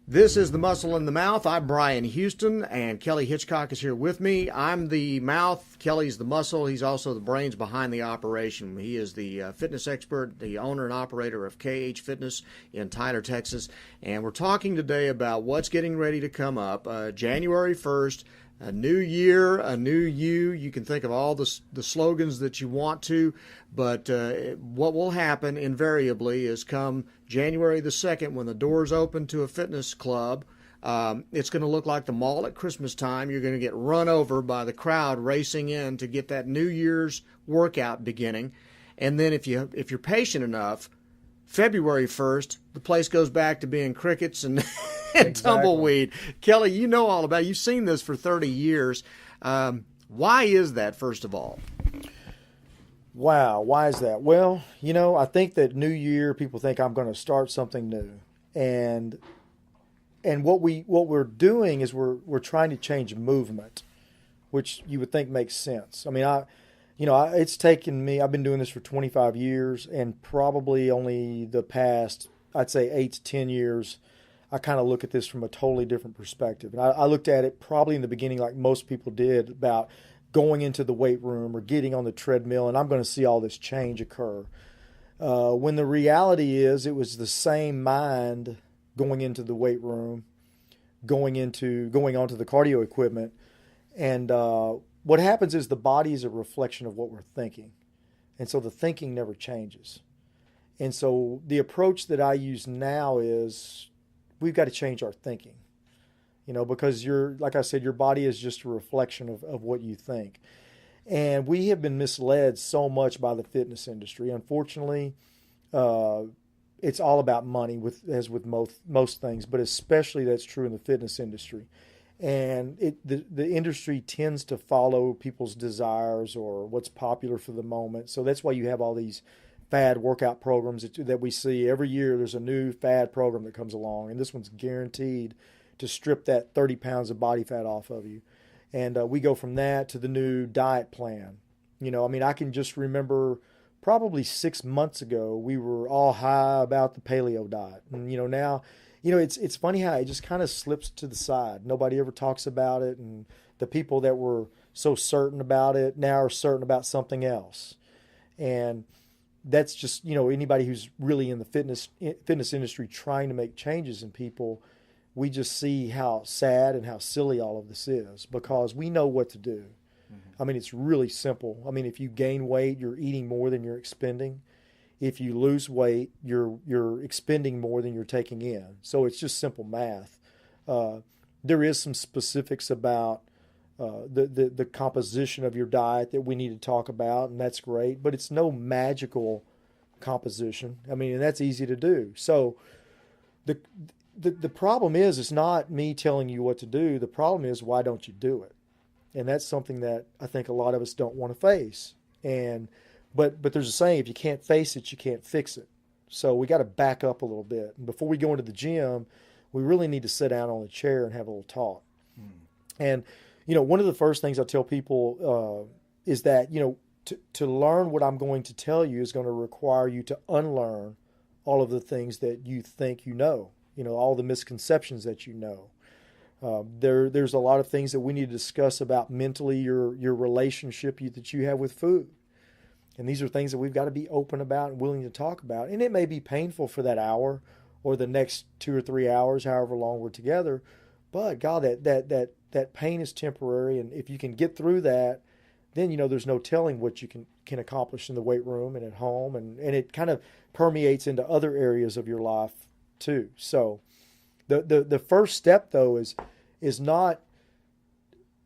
This is the Muscle in the Mouth. I'm Bryan Houston, and Kelly Hitchcock is here with me. I'm the mouth. Kelly's the muscle. He's also the brains behind the operation. He is the fitness expert, the owner and operator of KH Fitness in Tyler, Texas. And we're talking today about what's getting ready to come up. January 1st, a new year, a new you. You can think of all the slogans that you want to, but what will happen invariably is come January the 2nd, when the doors open to a fitness club, it's going to look like the mall at Christmas time. You're going to get run over by the crowd racing in to get that New Year's workout beginning. And then if you're patient enough, February 1st, the place goes back to being crickets and, and tumbleweed. Kelly, you know all about it. You've seen this for 30 years. Why is that, first of all? Wow, why is that? Well, I think that New Year, people think I'm going to start something new. And what we're doing is we're trying to change movement, which you would think makes sense. I mean, it's taken me, I've been doing this for 25 years, and probably only the past, I'd say 8 to 10 years, I kind of look at this from a totally different perspective. And I looked at it probably in the beginning like most people did, about going into the weight room or getting on the treadmill, and I'm going to see all this change occur. When the reality is it was the same mind going into the weight room, going onto the cardio equipment. And what happens is the body is a reflection of what we're thinking. And so the thinking never changes. And so the approach that I use now is we've got to change our thinking. Because like I said, your body is just a reflection of what you think. And we have been misled so much by the fitness industry. Unfortunately, it's all about money, as with most things, but especially that's true in the fitness industry. And the industry tends to follow people's desires or what's popular for the moment. So that's why you have all these fad workout programs that we see every year. There's a new fad program that comes along, and this one's guaranteed to strip that 30 pounds of body fat off of you. And we go from that to the new diet plan. I can just remember probably 6 months ago, we were all high about the paleo diet. And, now, it's funny how it just kind of slips to the side. Nobody ever talks about it. And the people that were so certain about it now are certain about something else. And that's just, anybody who's really in the fitness industry trying to make changes in people, we just see how sad and how silly all of this is, because we know what to do. Mm-hmm. I mean, it's really simple. I mean, if you gain weight, you're eating more than you're expending. If you lose weight, you're expending more than you're taking in. So it's just simple math. There is some specifics about the composition of your diet that we need to talk about, and that's great, but it's no magical composition. I mean, and that's easy to do. So the problem is, it's not me telling you what to do. The problem is, why don't you do it? And that's something that I think a lot of us don't want to face. But there's a saying, if you can't face it, you can't fix it. So we got to back up a little bit. And before we go into the gym, we really need to sit down on a chair and have a little talk. And, one of the first things I tell people is that, to learn what I'm going to tell you is going to require you to unlearn all of the things that you think you know. All the misconceptions that you know. There's a lot of things that we need to discuss about mentally your relationship that you have with food. And these are things that we've got to be open about and willing to talk about. And it may be painful for that hour or the next 2 or 3 hours, however long we're together. But God, that pain is temporary. And if you can get through that, then, there's no telling what you can accomplish in the weight room and at home. And it kind of permeates into other areas of your life too. So the first step, though, is not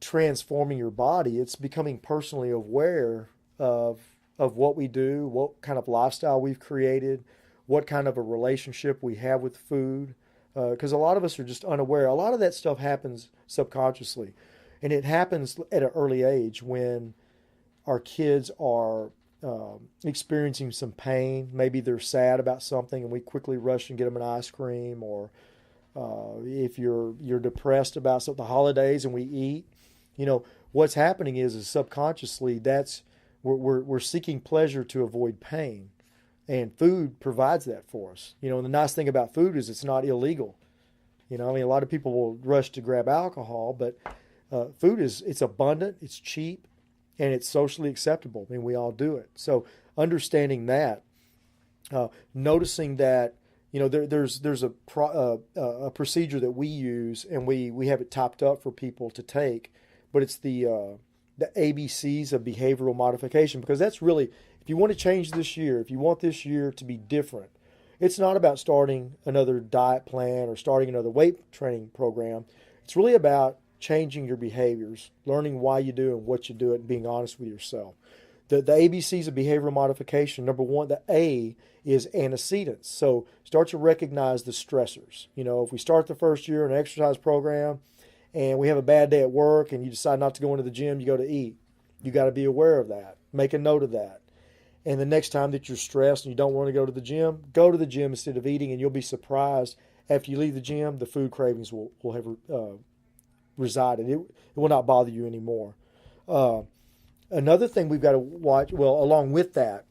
transforming your body. It's becoming personally aware of what we do, what kind of lifestyle we've created, what kind of a relationship we have with food. Because a lot of us are just unaware. A lot of that stuff happens subconsciously. And it happens at an early age when our kids are experiencing some pain. Maybe they're sad about something and we quickly rush and get them an ice cream. Or if you're depressed about the holidays and we eat, what's happening is subconsciously we're seeking pleasure to avoid pain. And food provides that for us. And the nice thing about food is it's not illegal. I mean, a lot of people will rush to grab alcohol, but food it's abundant, it's cheap, and it's socially acceptable. I mean, we all do it. So understanding that, noticing that, there's a procedure that we use, and we have it topped up for people to take, but it's the ABCs of behavioral modification, because that's really, if you want to change this year, if you want this year to be different, it's not about starting another diet plan or starting another weight training program. It's really about changing your behaviors, learning why you do and what you do it, and being honest with yourself. The ABCs of behavioral modification, number one, the A is antecedents. So start to recognize the stressors. If we start the first year in an exercise program and we have a bad day at work and you decide not to go into the gym, you go to eat. You got to be aware of that. Make a note of that. And the next time that you're stressed and you don't want to go to the gym instead of eating, and you'll be surprised after you leave the gym, the food cravings will have resided. It will not bother you anymore. Another thing we've got to watch, along with that,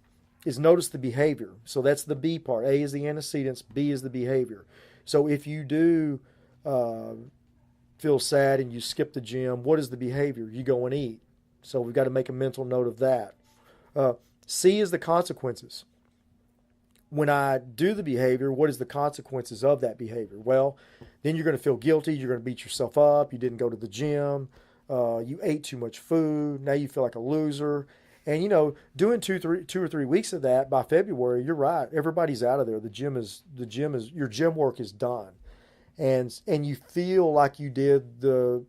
is notice the behavior. So that's the B part. A is the antecedents, B is the behavior. So if you do feel sad and you skip the gym, what is the behavior? You go and eat. So we've got to make a mental note of that. C is the consequences. When I do the behavior, what is the consequences of that behavior? Well, then you're going to feel guilty. You're going to beat yourself up. You didn't go to the gym. You ate too much food. Now you feel like a loser. And, doing 2 or 3 weeks of that, by February, you're right. Everybody's out of there. Your gym work is done. And you feel like you did the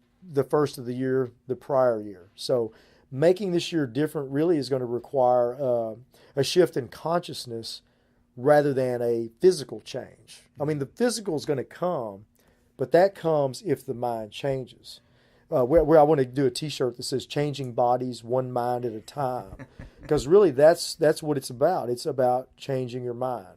first of the year, the prior year. So making this year different really is going to require a shift in consciousness rather than a physical change. I mean, the physical is going to come, but that comes if the mind changes. Where I want to do a T-shirt that says "Changing Bodies, One Mind at a Time," because really that's what it's about. It's about changing your mind.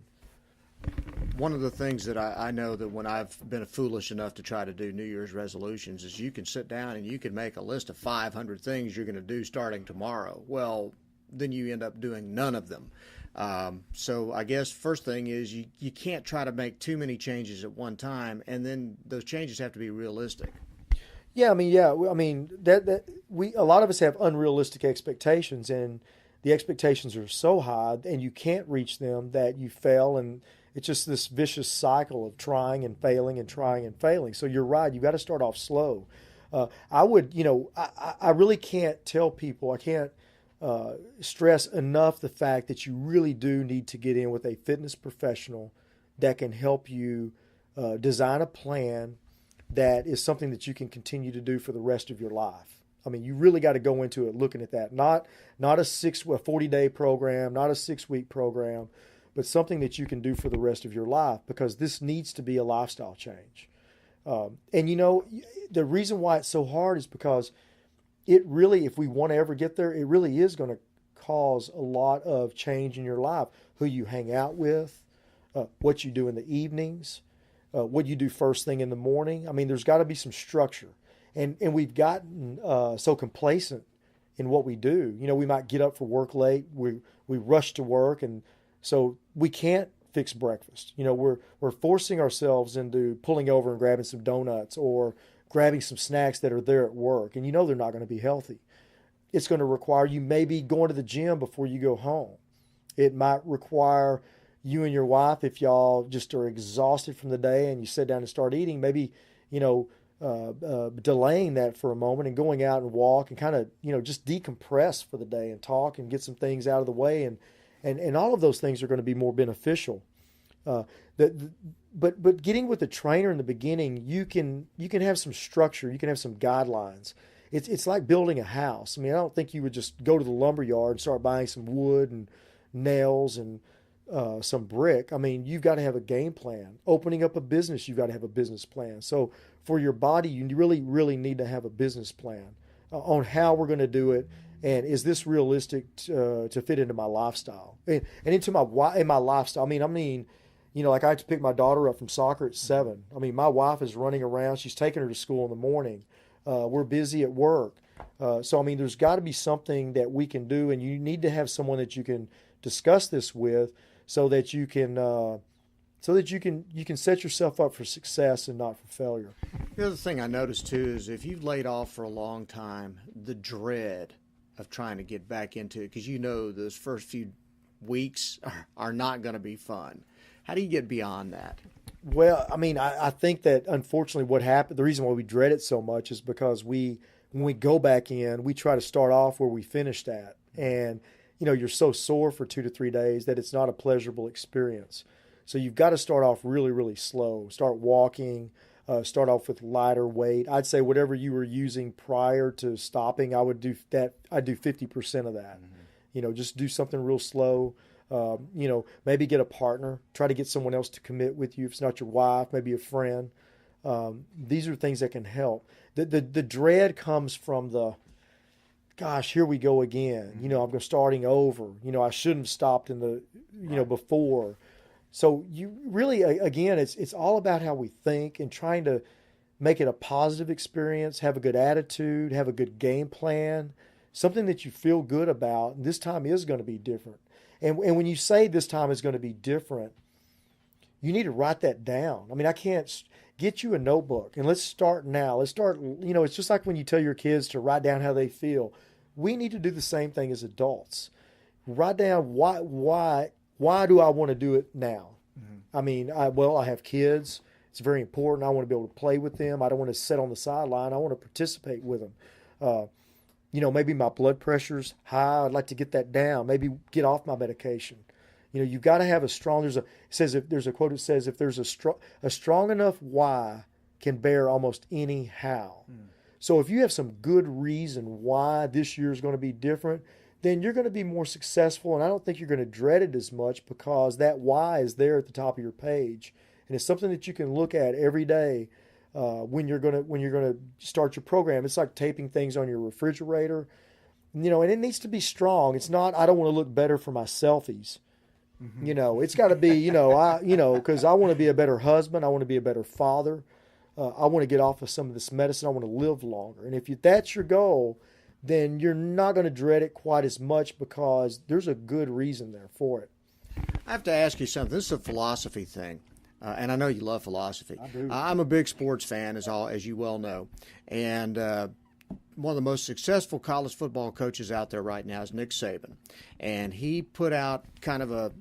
One of the things that I know that when I've been foolish enough to try to do New Year's resolutions is you can sit down and you can make a list of 500 things you're going to do starting tomorrow. Well, then you end up doing none of them. So I guess first thing is you can't try to make too many changes at one time, and then those changes have to be realistic. Yeah, I mean, that a lot of us have unrealistic expectations, and the expectations are so high, and you can't reach them, that you fail, and it's just this vicious cycle of trying and failing and trying and failing. So you're right. You've got to start off slow. I really can't tell people, I can't stress enough the fact that you really do need to get in with a fitness professional that can help you design a plan that is something that you can continue to do for the rest of your life. I mean, you really got to go into it looking at that. Not a 40-day program, not a 6-week program, but something that you can do for the rest of your life, because this needs to be a lifestyle change. The reason why it's so hard is because it really, if we want to ever get there, it really is going to cause a lot of change in your life. Who you hang out with, what you do in the evenings, what you do first thing in the morning. I mean, there's got to be some structure. And we've gotten so complacent in what we do. We might get up for work late. We rush to work, and so we can't fix breakfast. We're forcing ourselves into pulling over and grabbing some donuts or grabbing some snacks that are there at work, and they're not going to be healthy. It's going to require you maybe going to the gym before you go home. It might require you and your wife, if y'all just are exhausted from the day and you sit down and start eating, maybe, delaying that for a moment and going out and walk and kind of, just decompress for the day and talk and get some things out of the way. And all of those things are going to be more beneficial. But getting with the trainer in the beginning, you can have some structure, you can have some guidelines. It's like building a house. I mean, I don't think you would just go to the lumber yard and start buying some wood and nails and some brick. I mean, you've got to have a game plan. Opening up a business, you've got to have a business plan. So for your body, you really, really need to have a business plan on how we're going to do it. And is this realistic to fit into my lifestyle and into my lifestyle? I mean, like I have to pick my daughter up from soccer at 7. I mean, my wife is running around. She's taking her to school in the morning. We're busy at work. So, I mean, there's got to be something that we can do, and you need to have someone that you can discuss this with so that you can so that you can set yourself up for success and not for failure. The other thing I noticed too is if you've laid off for a long time, the dread of trying to get back into it, because those first few weeks are not going to be fun. How do you get beyond that? Well, I mean, I think that unfortunately what happened, the reason why we dread it so much is because when we go back in, we try to start off where we finished at. And, you're so sore for 2 to 3 days that it's not a pleasurable experience. So you've got to start off really, really slow. Start walking, start off with lighter weight. I'd say whatever you were using prior to stopping, I would do that. I'd do 50% of that. Mm-hmm. Just do something real slow. Maybe get a partner. Try to get someone else to commit with you. If it's not your wife, maybe a friend. These are things that can help. The dread comes from gosh, here we go again. I'm starting over. I shouldn't have stopped in the, before. So you really, again, it's all about how we think and trying to make it a positive experience, have a good attitude, have a good game plan, something that you feel good about. And this time is going to be different. And when you say this time is going to be different, you need to write that down. I mean, I can't get you a notebook and let's start now. Let's start, it's just like when you tell your kids to write down how they feel. We need to do the same thing as adults. Write down why do I want to do it now? Mm-hmm. I mean, I have kids. It's very important. I want to be able to play with them. I don't want to sit on the sideline. I want to participate with them. Maybe my blood pressure's high. I'd like to get that down. Maybe get off my medication. You've got to have a strong. There's a quote that says, if there's a strong enough why can bear almost any how. Mm. So if you have some good reason why this year is going to be different, then you're going to be more successful. And I don't think you're going to dread it as much because that why is there at the top of your page, and it's something that you can look at every day. When you're gonna start your program, it's like taping things on your refrigerator, and it needs to be strong. It's not, I don't want to look better for my selfies. Mm-hmm. It's got to be, because I want to be a better husband. I want to be a better father. I want to get off of some of this medicine. I want to live longer. And if that's your goal, then you're not going to dread it quite as much because there's a good reason there for it. I have to ask you something. This is a philosophy thing. And I know you love philosophy. I do. I'm a big sports fan, as you well know. And one of the most successful college football coaches out there right now is Nick Saban. And he put out kind of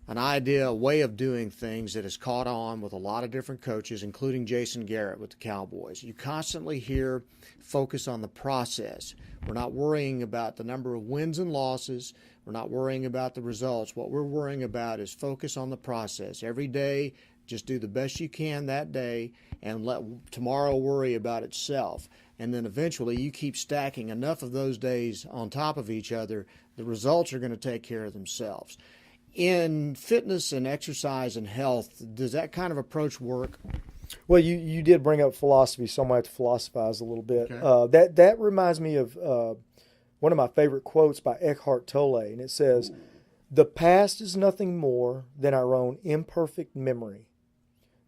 an idea, a way of doing things that has caught on with a lot of different coaches, including Jason Garrett with the Cowboys. You constantly hear focus on the process. We're not worrying about the number of wins and losses. We're not worrying about the results. What we're worrying about is focus on the process. Every day, just do the best you can that day and let tomorrow worry about itself. And then eventually you keep stacking enough of those days on top of each other, the results are going to take care of themselves. In fitness and exercise and health, does that kind of approach work? Well, you did bring up philosophy, so I might have to philosophize a little bit. Okay. That reminds me of one of my favorite quotes by Eckhart Tolle, and it says, "The past is nothing more than our own imperfect memory.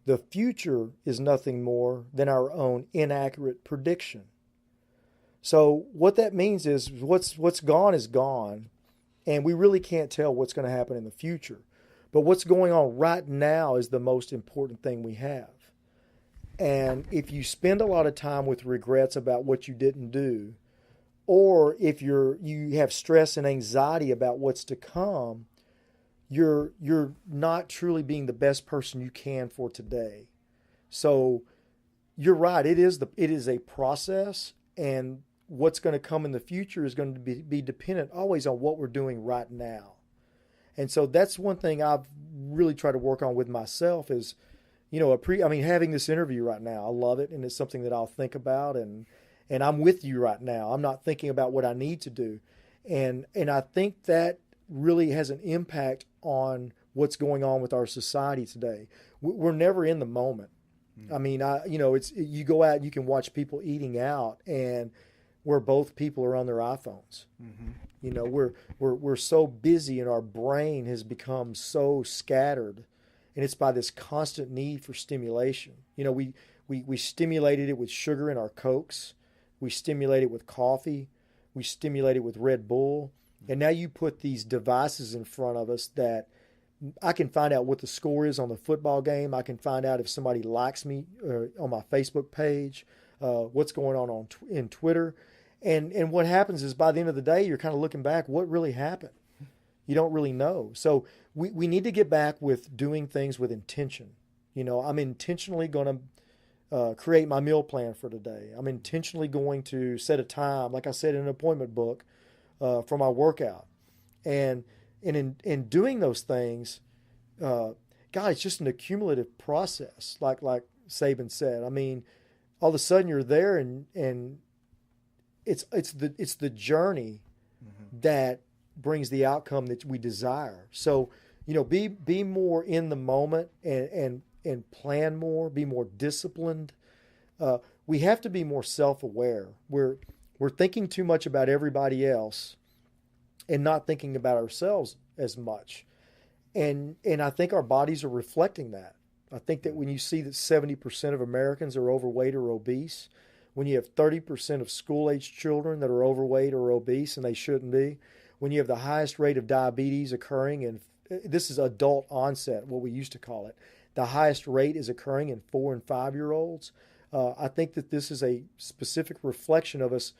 The future is nothing more than our own inaccurate prediction." So what that means is what's gone is gone, and we really can't tell what's going to happen in the future. But what's going on right now is the most important thing we have. And if you spend a lot of time with regrets about what you didn't do, or if you have stress and anxiety about what's to come, you're not truly being the best person you can for today. So you're right. It is a process, and what's going to come in the future is going to be dependent always on what we're doing right now. And so that's one thing I've really tried to work on with myself is, having this interview right now. I love it, and it's something that I'll think about, and I'm with you right now. I'm not thinking about what I need to do. And I think that really has an impact on what's going on with our society today. We're never in the moment. Mm-hmm. I mean, you go out, you can watch people eating out, and where both people are on their iPhones. Mm-hmm. We're so busy, and our brain has become so scattered, and it's by this constant need for stimulation. We stimulated it with sugar in our Cokes. We stimulate it with coffee. We stimulate it with Red Bull. And now you put these devices in front of us that I can find out what the score is on the football game. I can find out if somebody likes me on my Facebook page, what's going on in Twitter. And what happens is by the end of the day, you're kind of looking back, what really happened? You don't really know. So we need to get back with doing things with intention. I'm intentionally going to create my meal plan for today. I'm intentionally going to set a time, like I said in an appointment book, for my workout. And in doing those things, God, it's just an accumulative process, like Saban said. I mean, all of a sudden you're there, and it's the journey that brings the outcome that we desire. So, be more in the moment and plan more, be more disciplined. We have to be more self-aware. We're thinking too much about everybody else and not thinking about ourselves as much. And I think our bodies are reflecting that. I think that when you see that 70% of Americans are overweight or obese, when you have 30% of school-aged children that are overweight or obese and they shouldn't be, when you have the highest rate of diabetes occurring in, this is adult onset, what we used to call it, the highest rate is occurring in 4 and 5-year-olds. I think that this is a specific reflection of us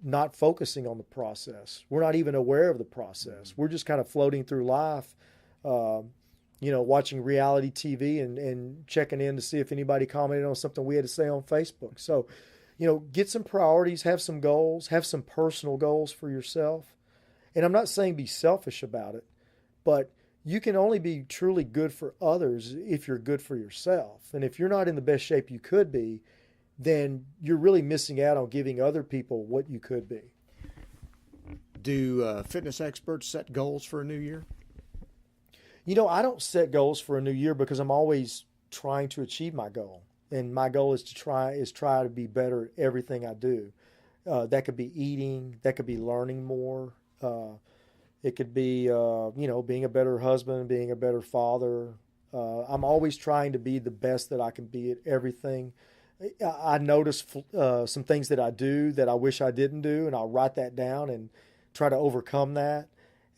not focusing on the process. We're not even aware of the process. We're just kind of floating through life, watching reality TV and checking in to see if anybody commented on something we had to say on Facebook. So, get some priorities, have some goals, have some personal goals for yourself. And I'm not saying be selfish about it, but you can only be truly good for others if you're good for yourself. And if you're not in the best shape you could be, then you're really missing out on giving other people what you could be. Do fitness experts set goals for a new year? I don't set goals for a new year because I'm always trying to achieve my goal. And my goal is to try to be better at everything I do. That could be eating, that could be learning more. It could be, being a better husband, being a better father. I'm always trying to be the best that I can be at everything. I notice some things that I do that I wish I didn't do, and I'll write that down and try to overcome that.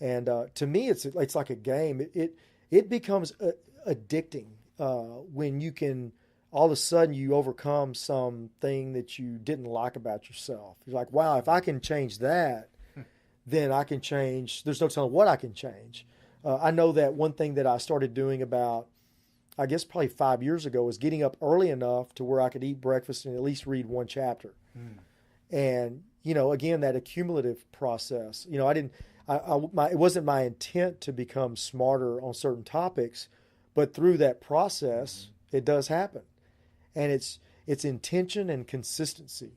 And to me, it's like a game. It becomes addicting when you can all of a sudden you overcome something that you didn't like about yourself. You're like, wow, if I can change that, then I can change. There's no telling what I can change. I know that one thing that I started doing about, I guess probably 5 years ago, was getting up early enough to where I could eat breakfast and at least read one chapter. And, again, that accumulative process. It wasn't my intent to become smarter on certain topics, but through that process, it does happen. And it's intention and consistency.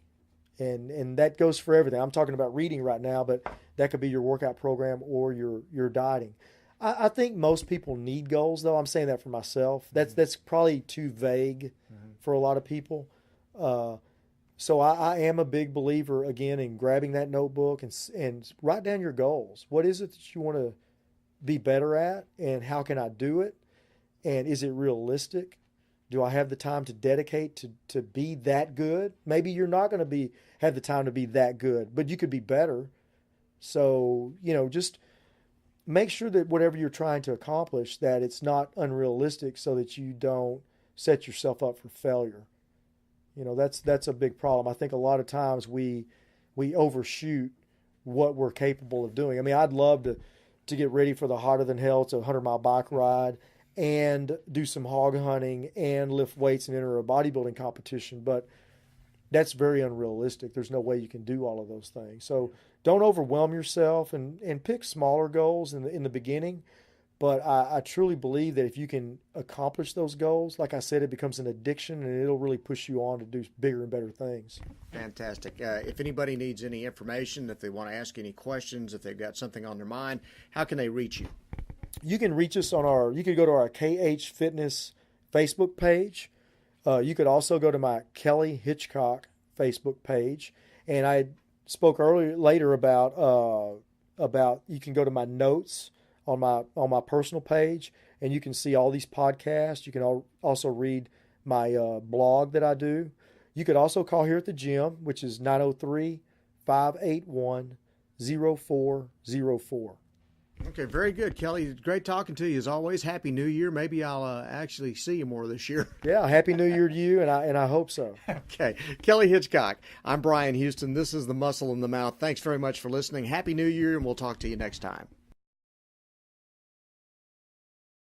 And that goes for everything. I'm talking about reading right now, but that could be your workout program or your dieting. I think most people need goals, though. I'm saying that for myself. That's probably too vague for a lot of people. So I am a big believer, again, in grabbing that notebook and write down your goals. What is it that you want to be better at, and how can I do it? And is it realistic? Do I have the time to dedicate to be that good? Maybe you're not going to have the time to be that good, but you could be better. So, just make sure that whatever you're trying to accomplish, that it's not unrealistic so that you don't set yourself up for failure. That's a big problem. I think a lot of times we overshoot what we're capable of doing. I mean, I'd love to get ready for the Hotter Than Hell. It's a 100-mile bike ride and do some hog hunting and lift weights and enter a bodybuilding competition. But that's very unrealistic. There's no way you can do all of those things. So don't overwhelm yourself and pick smaller goals in the beginning. But I truly believe that if you can accomplish those goals, like I said, it becomes an addiction and it'll really push you on to do bigger and better things. Fantastic. If anybody needs any information, if they want to ask any questions, if they've got something on their mind, how can they reach you? You can reach us you can go to our KH Fitness Facebook page. You could also go to my Kelly Hitchcock Facebook page. And I spoke later about you can go to my notes on my personal page, and you can see all these podcasts. You can also read my blog that I do. You could also call here at the gym, which is 903-581-0404. Okay, very good, Kelly. Great talking to you as always. Happy New Year. Maybe I'll actually see you more this year. Yeah, Happy New Year to you, and I hope so. Okay, Kelly Hitchcock. I'm Bryan Houston. This is the Muscle in the Mouth. Thanks very much for listening. Happy New Year, and we'll talk to you next time.